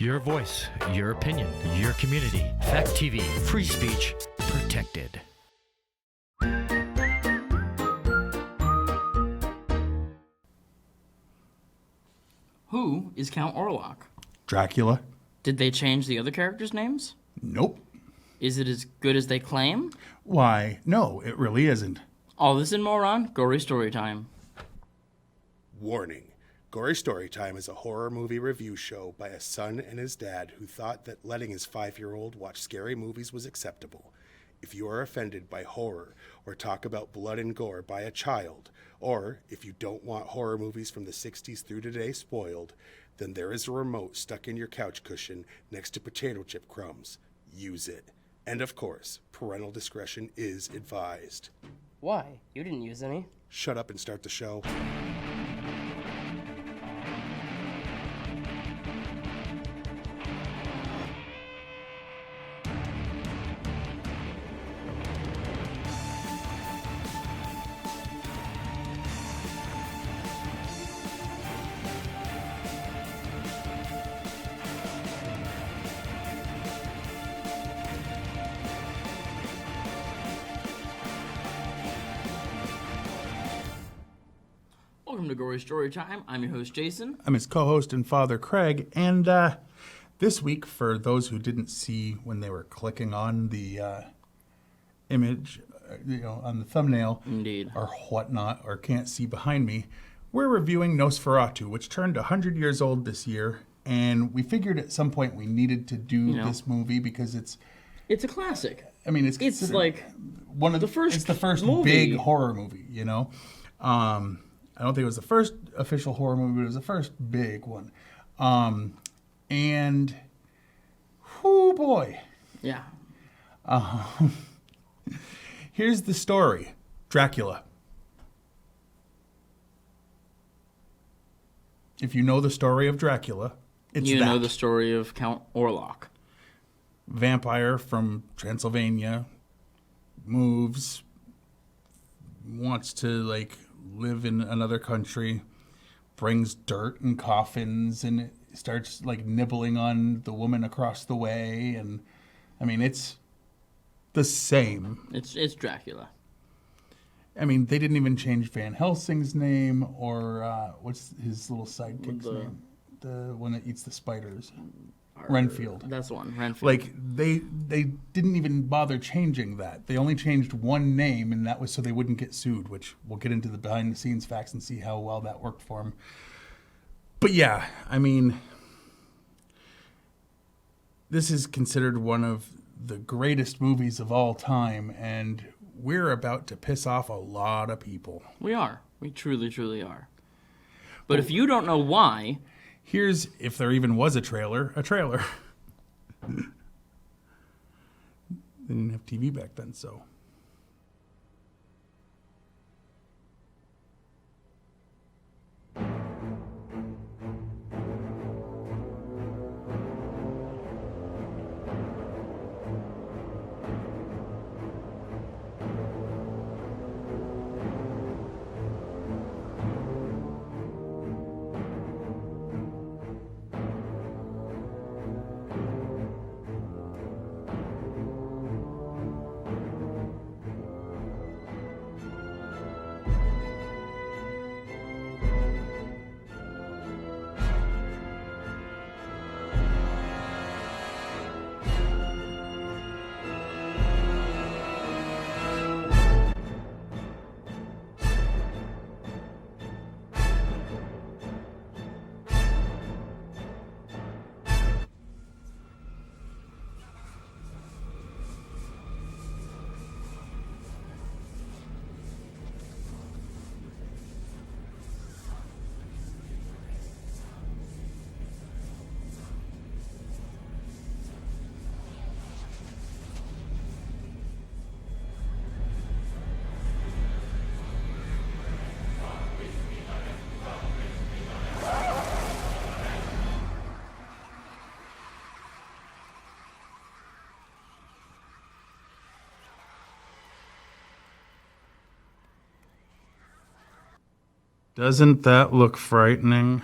Your voice, your opinion, your community. Fact TV, free speech, protected. Who is Count Orlok? Dracula? Did they change the other characters' names? Nope. Is it as good as they claim? Why, no, it really isn't. All this and more on Gory Storytime. Warning. Gory Storytime is a horror movie review show by a son and his dad who thought that letting his 5-year-old watch scary movies was acceptable. If you are offended by horror or talk about blood and gore by a child, or if you don't want horror movies from the 60s through today spoiled, then there is a remote stuck in your couch cushion next to potato chip crumbs. Use it. And of course, parental discretion is advised. Why? You didn't use any. Shut up and start the show. Welcome to Gory Storytime. I'm your host, Jason. I'm his co-host and father, Craig, and this week, for those who didn't see when they were clicking on the image, on the thumbnail, Indeed. or whatnot, or can't see behind me, we're reviewing Nosferatu, which turned 100 years old this year, and we figured at some point we needed to do this movie because it's a classic. I mean, it's like one of the first It's the first movie. big horror movie, I don't think it was the first official horror movie, but it was the first big one. And, whoo boy. Yeah. Here's the story. Dracula. If you know the story of Dracula, it's You that. know the story of Count Orlok. Vampire from Transylvania moves, wants to, live in another country, brings dirt and coffins, and it starts, nibbling on the woman across the way. And, I mean, it's the same. It's Dracula. I mean, they didn't even change Van Helsing's name or what's his little sidekick's name? The one that eats the spiders. Renfield. That's the one, Renfield. They didn't even bother changing that. They only changed one name, and that was so they wouldn't get sued, which we'll get into the behind-the-scenes facts and see how well that worked for them. But yeah, I mean, this is considered one of the greatest movies of all time, and we're about to piss off a lot of people. We are. We truly, truly are. But if you don't know why... Here's, if there even was a trailer. They didn't have TV back then, so... Doesn't that look frightening?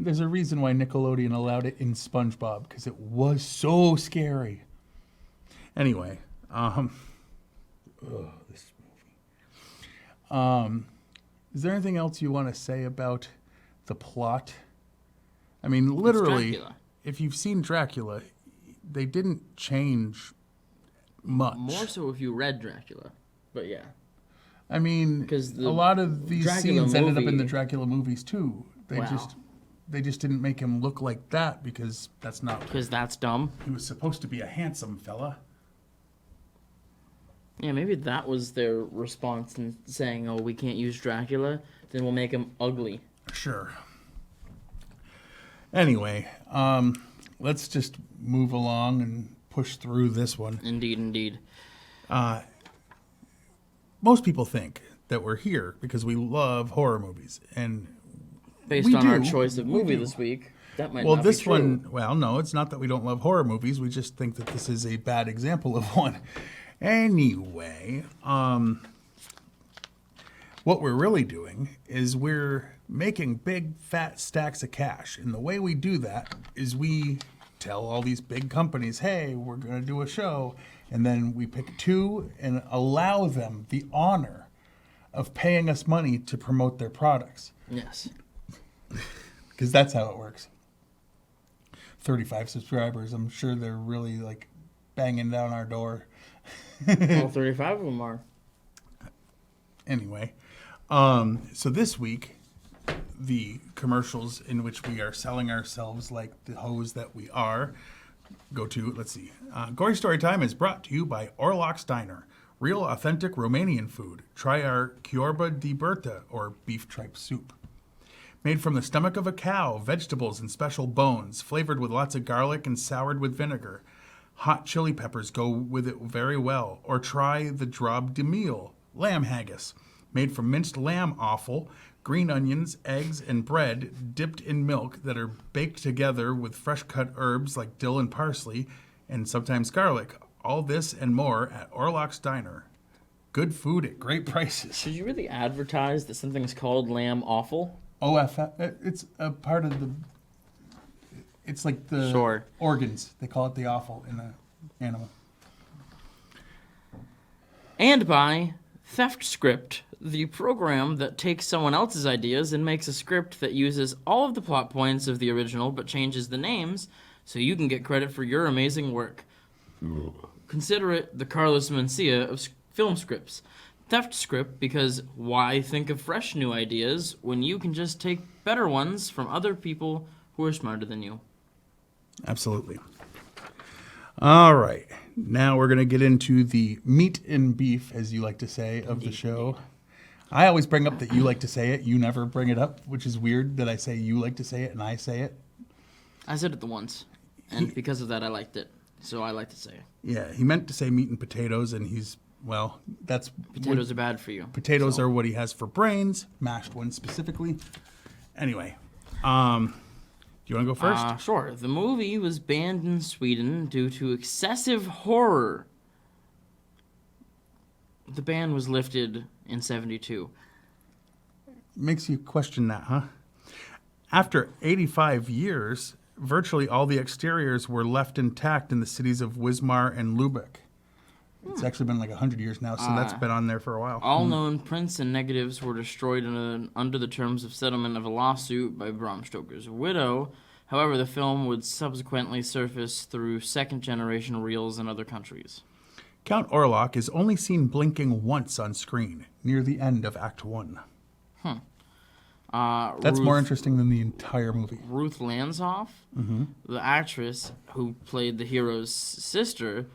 There's a reason why Nickelodeon allowed it in SpongeBob, because it was so scary. Anyway, this movie. Is there anything else you want to say about the plot? I mean, literally, Dracula. if you've seen Dracula, they didn't change much. More so if you read Dracula, but yeah. I mean, 'Cause a the lot of these Dracula scenes ended up in movie- the Dracula movies too. Wow. They just didn't make him look like that because that's not. Because that's dumb. He was supposed to be a handsome fella. Yeah, maybe that was their response in saying, "Oh, we can't use Dracula, then we'll make him ugly." Sure. Anyway, let's just move along and push through this one. Indeed. Most people think that we're here because we love horror movies, and Based we on our do. choice of We movie do. this week, that might well, not this be true. one, well, no, it's not that we don't love horror movies. We just think that this is a bad example of one. Anyway, what we're really doing is we're making big fat stacks of cash. And the way we do that is we tell all these big companies, hey, we're going to do a show. And then we pick two and allow them the honor of paying us money to promote their products. Yes. Because that's how it works. 35 subscribers. I'm sure they're really like banging down our door. All 35 of them are. Anyway, so this week, the commercials in which we are selling ourselves like the hoes that we are, go to, let's see. Gory Story Time is brought to you by Orlok's Diner. Real authentic Romanian food. Try our Chiorba di Berta, or beef tripe soup. Made from the stomach of a cow, vegetables and special bones, flavored with lots of garlic and soured with vinegar. Hot chili peppers go with it very well. Or try the Drob de Meal, lamb haggis, made from minced lamb offal, green onions, eggs, and bread dipped in milk that are baked together with fresh cut herbs like dill and parsley, and sometimes garlic. All this and more at Orlok's Diner. Good food at great prices. Should you really advertise that something's called lamb offal? It's a part of the. It's like the Sure. organs. They call it the offal in the animal. And by Theft Script, the program that takes someone else's ideas and makes a script that uses all of the plot points of the original but changes the names so you can get credit for your amazing work. Consider it the Carlos Mencia of film scripts. Theft Script, because why think of fresh new ideas when you can just take better ones from other people who are smarter than you? Absolutely. All right. Now we're going to get into the meat and beef, as you like to say, of the show. I always bring up that you like to say it. You never bring it up, which is weird that I say you like to say it and I say it. I said it the once, and because of that I liked it, so I like to say it. Yeah, he meant to say meat and potatoes, and he's, well, that's... Potatoes are bad for you. Potatoes are what he has for brains, mashed ones specifically. Anyway, do you want to go first? Sure. The movie was banned in Sweden due to excessive horror. The ban was lifted in 1972. Makes you question that, huh? After 85 years, virtually all the exteriors were left intact in the cities of Wismar and Lübeck. It's actually been like 100 years now, so that's been on there for a while. All known prints and negatives were destroyed under the terms of settlement of a lawsuit by Bram Stoker's widow. However, the film would subsequently surface through second-generation reels in other countries. Count Orlok is only seen blinking once on screen, near the end of Act 1. That's more interesting than the entire movie. Ruth Lanzhoff, the actress who played the hero's sister,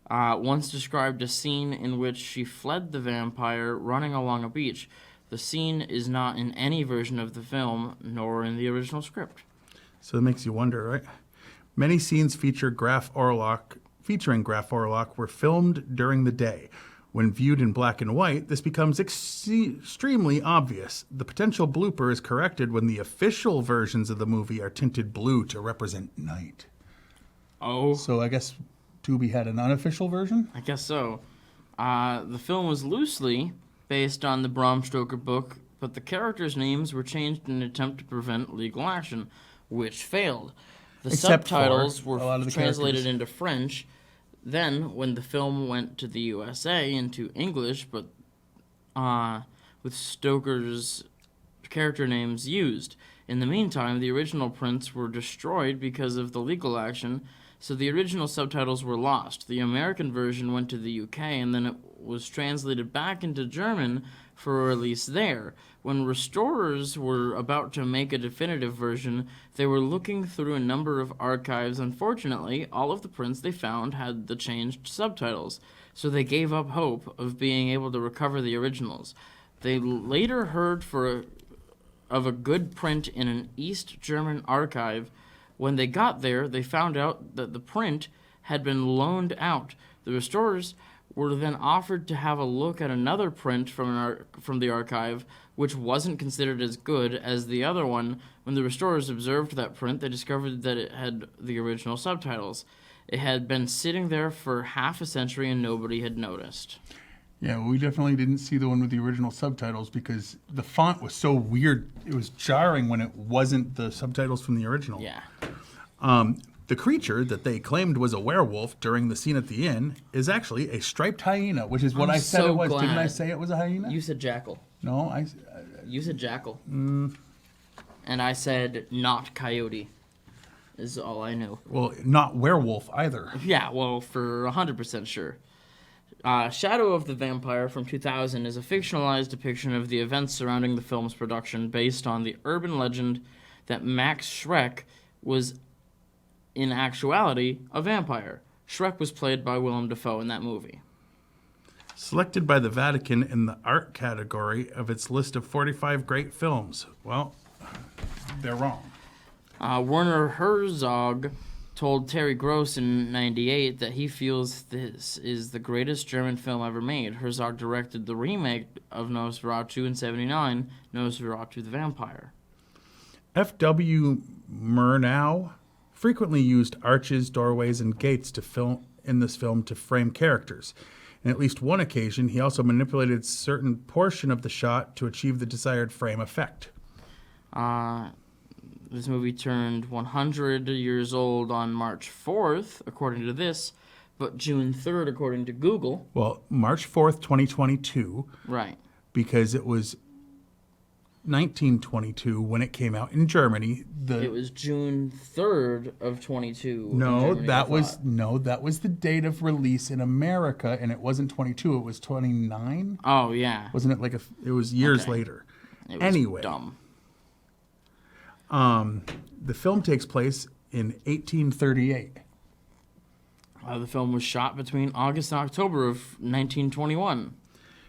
once described a scene in which she fled the vampire running along a beach. The scene is not in any version of the film, nor in the original script. So it makes you wonder, right? Many scenes featuring Graf Orlok were filmed during the day. When viewed in black and white, this becomes extremely obvious. The potential blooper is corrected when the official versions of the movie are tinted blue to represent night. Oh. So I guess Tubi had an unofficial version? I guess so. The film was loosely based on the Bram Stoker book, but the characters' names were changed in an attempt to prevent legal action. which failed. The Except subtitles for were a lot of the translated characters. into French. Then, when the film went to the USA into English, but with Stoker's character names used. In the meantime, the original prints were destroyed because of the legal action, so the original subtitles were lost. The American version went to the UK, and then it was translated back into German for release there. When restorers were about to make a definitive version, they were looking through a number of archives. Unfortunately, all of the prints they found had the changed subtitles, so they gave up hope of being able to recover the originals. They later heard of a good print in an East German archive. When they got there, they found out that the print had been loaned out. The restorers were then offered to have a look at another print from the archive, which wasn't considered as good as the other one. When the restorers observed that print, they discovered that it had the original subtitles. It had been sitting there for half a century and nobody had noticed. Yeah, we definitely didn't see the one with the original subtitles because the font was so weird. It was jarring when it wasn't the subtitles from the original. Yeah. The creature that they claimed was a werewolf during the scene at the inn is actually a striped hyena, which is what I'm I said so it was. glad. Didn't I say it was a hyena? You said jackal. No, You said jackal. And I said not coyote. Is all I know. well, not werewolf either. Yeah, well, for 100% sure. Shadow of the Vampire from 2000 is a fictionalized depiction of the events surrounding the film's production based on the urban legend that Max Schreck was, in actuality, a vampire. Schreck was played by Willem Dafoe in that movie. Selected by the Vatican in the art category of its list of 45 great films. Well, they're wrong. Werner Herzog told Terry Gross in '98 that he feels this is the greatest German film ever made. Herzog directed the remake of Nosferatu in '79, Nosferatu the Vampire. F.W. Murnau frequently used arches, doorways, and gates to film in this film to frame characters. In at least one occasion, he also manipulated certain portion of the shot to achieve the desired frame effect. This movie turned 100 years old on March 4th, according to this, but June 3rd, according to Google. Well, March 4th, 2022, Right. because it was 1922 when it came out in Germany. It was June 3rd of 22. in No, Germany, I that thought. was the date of release in America, and it wasn't 22. It was 29. Oh, yeah. Wasn't it it was years Okay. later. It was Anyway, dumb. the film takes place in 1838. The film was shot between August and October of 1921.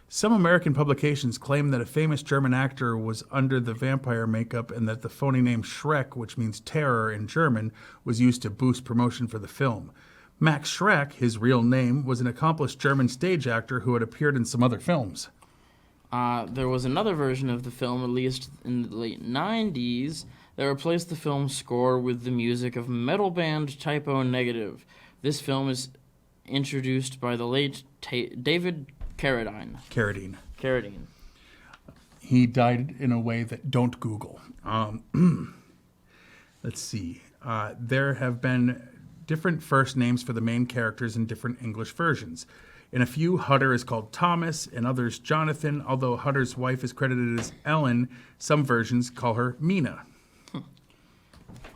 Some American publications claim that a famous German actor was under the vampire makeup and that the phony name Schreck, which means terror in German, was used to boost promotion for the film. Max Schreck, his real name, was an accomplished German stage actor who had appeared in some other films. There was another version of the film released in the late 90s that replaced the film's score with the music of metal band Typo Negative. This film is introduced by the late David Carradine. Carradine. He died in a way that don't Google. Let's see. There have been different first names for the main characters in different English versions. In a few, Hutter is called Thomas, in others Jonathan, although Hutter's wife is credited as Ellen. Some versions call her Mina.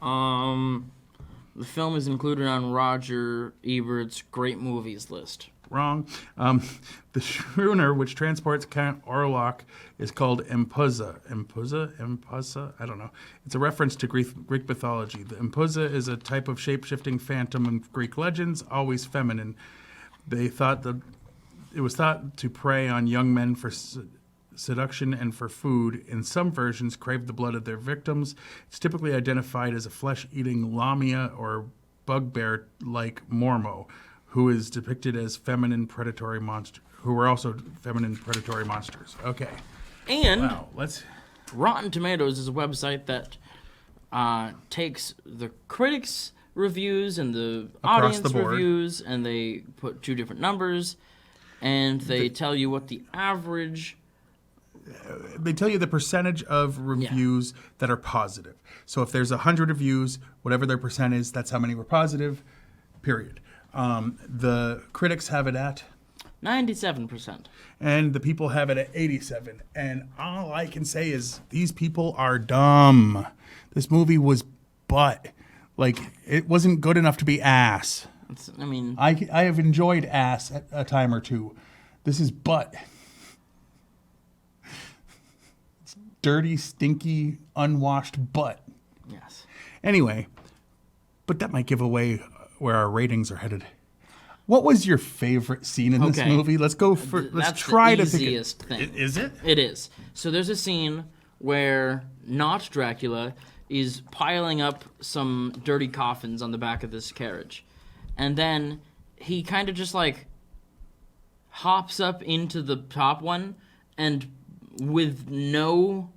The film is included on Roger Ebert's Great Movies list. Wrong. The schooner which transports Count Orlok is called Empusa. Empusa? I don't know. It's a reference to Greek mythology. The Empusa is a type of shape-shifting phantom in Greek legends, always feminine. They thought that it was thought to prey on young men for seduction and for food. In some versions, crave the blood of their victims. It's typically identified as a flesh-eating lamia or bugbear-like mormo, who is depicted as feminine predatory monster, who were also feminine predatory monsters. Okay. And Wow. Rotten Tomatoes is a website that takes the critics' reviews and the Across audience the board. reviews, and they put two different numbers, and they tell you what the average they tell you the percentage of reviews that are positive. So if there's 100 reviews, whatever their percent is, that's how many were positive, period. The critics have it at 97%. and the people have it at 87. And all I can say is these people are dumb. This movie was butt. Like, it wasn't good enough to be ass. I have enjoyed ass at a time or two. This is butt. It's dirty, stinky, unwashed butt. Yes. Anyway, but that might give away where our ratings are headed. What was your favorite scene in this movie? Let's go for. Let's try to think. That's the easiest thing. Is it? It is. So there's a scene where not Dracula is piling up some dirty coffins on the back of this carriage, and then he kind of just like hops up into the top one, and with no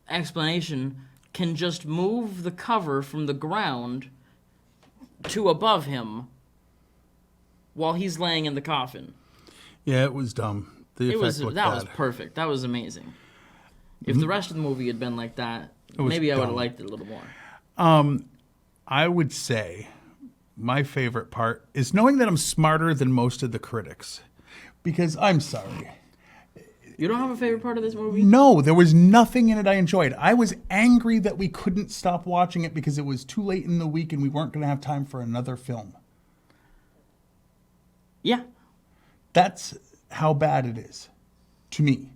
explanation can just move the cover from the ground to above him while he's laying in the coffin. Yeah, it was dumb. The effect looked that bad. was perfect. That was amazing. If the rest of the movie had been like that, maybe I would have liked it a little more. I would say my favorite part is knowing that I'm smarter than most of the critics. Because I'm sorry. You don't have a favorite part of this movie? No, there was nothing in it I enjoyed. I was angry that we couldn't stop watching it because it was too late in the week and we weren't going to have time for another film. Yeah. That's how bad it is to me.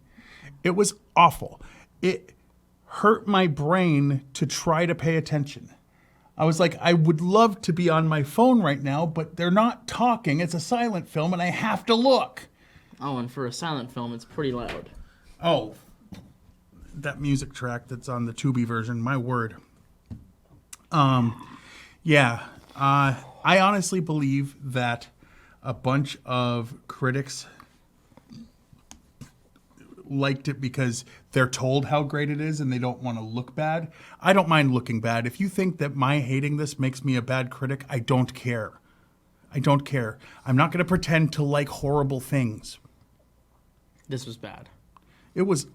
It was awful. It hurt my brain to try to pay attention. I was like, I would love to be on my phone right now, but they're not talking. It's a silent film and I have to look. Oh, and for a silent film, it's pretty loud. Oh, that music track that's on the Tubi version, my word. Yeah, I honestly believe that a bunch of critics liked it because they're told how great it is and they don't want to look bad. I don't mind looking bad. If you think that my hating this makes me a bad critic, I don't care. I don't care. I'm not going to pretend to like horrible things. This was bad. It was,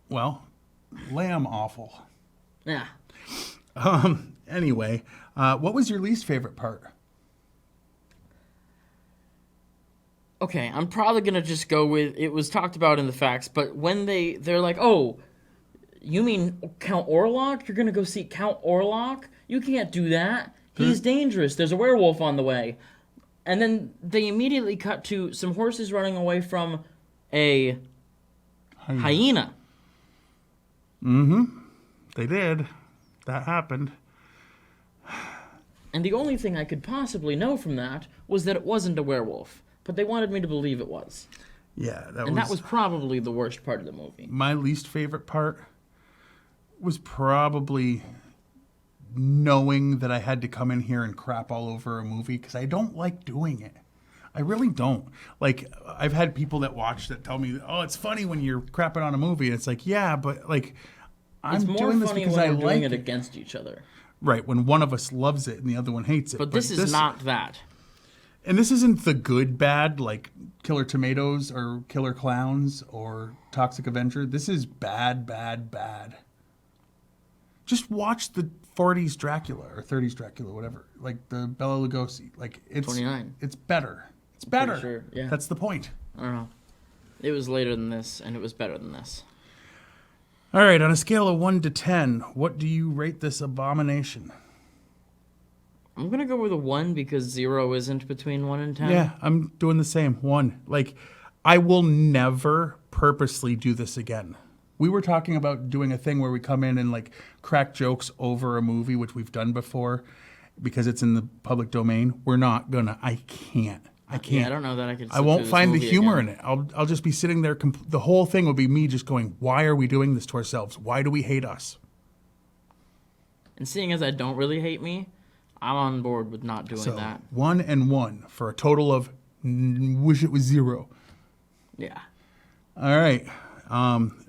well, lamb awful. Yeah. Anyway, what was your least favorite part? Okay, I'm probably going to just go with, it was talked about in the facts, but when they're like, oh, you mean Count Orlok? You're going to go see Count Orlok? You can't do that. He's dangerous. There's a werewolf on the way. And then they immediately cut to some horses running away from a hyena. Mm-hmm. They did. That happened. And the only thing I could possibly know from that was that it wasn't a werewolf. But they wanted me to believe it was. Yeah, that was probably the worst part of the movie. My least favorite part was probably knowing that I had to come in here and crap all over a movie because I don't like doing it. I really don't. Like, I've had people that watch that tell me, oh, it's funny when you're crapping on a movie. And it's like, yeah, but like, I'm doing this because I like it. It's more funny when we're doing it against each other. Right, when one of us loves it and the other one hates it. But this is not that. And this isn't the good bad, like Killer Tomatoes or Killer Clowns or Toxic Avenger. This is bad, bad, bad. Just watch the 40s Dracula or 30s Dracula, whatever. Like the Bela Lugosi. Like it's 29. It's better. It's better. Sure, yeah. That's the point. I don't know. It was later than this, and it was better than this. All right, on a scale of 1 to 10, what do you rate this abomination? I'm going to go with a 1 because 0 isn't between 1 and 10. Yeah, I'm doing the same. 1. Like, I will never purposely do this again. We were talking about doing a thing where we come in and, like, crack jokes over a movie, which we've done before, because it's in the public domain. We're not gonna. I can't. Yeah, I don't know that I could. I won't find the humor in it. I'll just be sitting there. The whole thing will be me just going, why are we doing this to ourselves? Why do we hate us? And seeing as I don't really hate me, I'm on board with not doing that. 1 and 1 for a total of wish it was 0. Yeah. All right.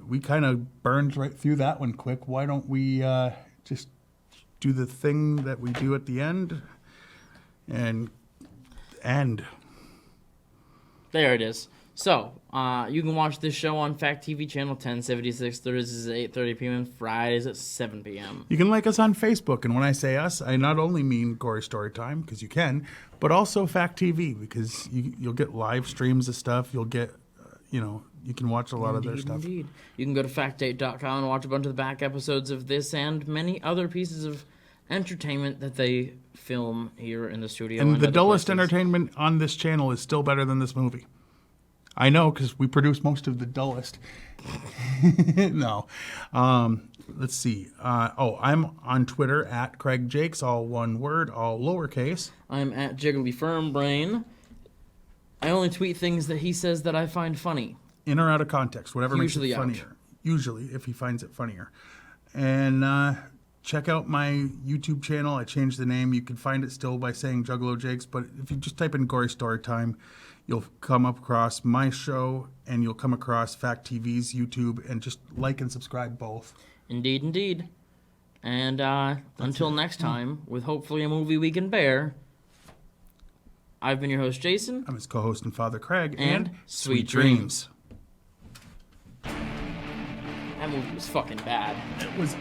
We kind of burned right through that one quick. Why don't we just do the thing that we do at the end and end? There it is. So, you can watch this show on Fact TV channel 1076, Thursdays at 8:30 p.m. and Fridays at 7 p.m. You can like us on Facebook, and when I say us, I not only mean Gory Storytime, because you can, but also Fact TV, because you'll get live streams of stuff. You'll get, you can watch a lot of their stuff. Indeed. You can go to factdate.com and watch a bunch of the back episodes of this and many other pieces of entertainment that they film here in the studio. And the other dullest places. entertainment on this channel is still better than this movie. I know, because we produce most of the dullest. No. Let's see. I'm on Twitter at Craig Jakes, all one word, all lowercase. I'm at Jiggly Firm Brain. I only tweet things that he says that I find funny. In or out of context, whatever Usually makes it out. funnier. Usually, if he finds it funnier. And check out my YouTube channel. I changed the name. You can find it still by saying Juggalo Jakes, but if you just type in Gory Storytime, you'll come across my show, and you'll come across Fact TV's YouTube, and just like and subscribe both. Indeed, indeed. And until next time, with hopefully a movie we can bear, I've been your host, Jason. I'm his co-host and father, Craig, And sweet dreams. That movie was fucking bad. It was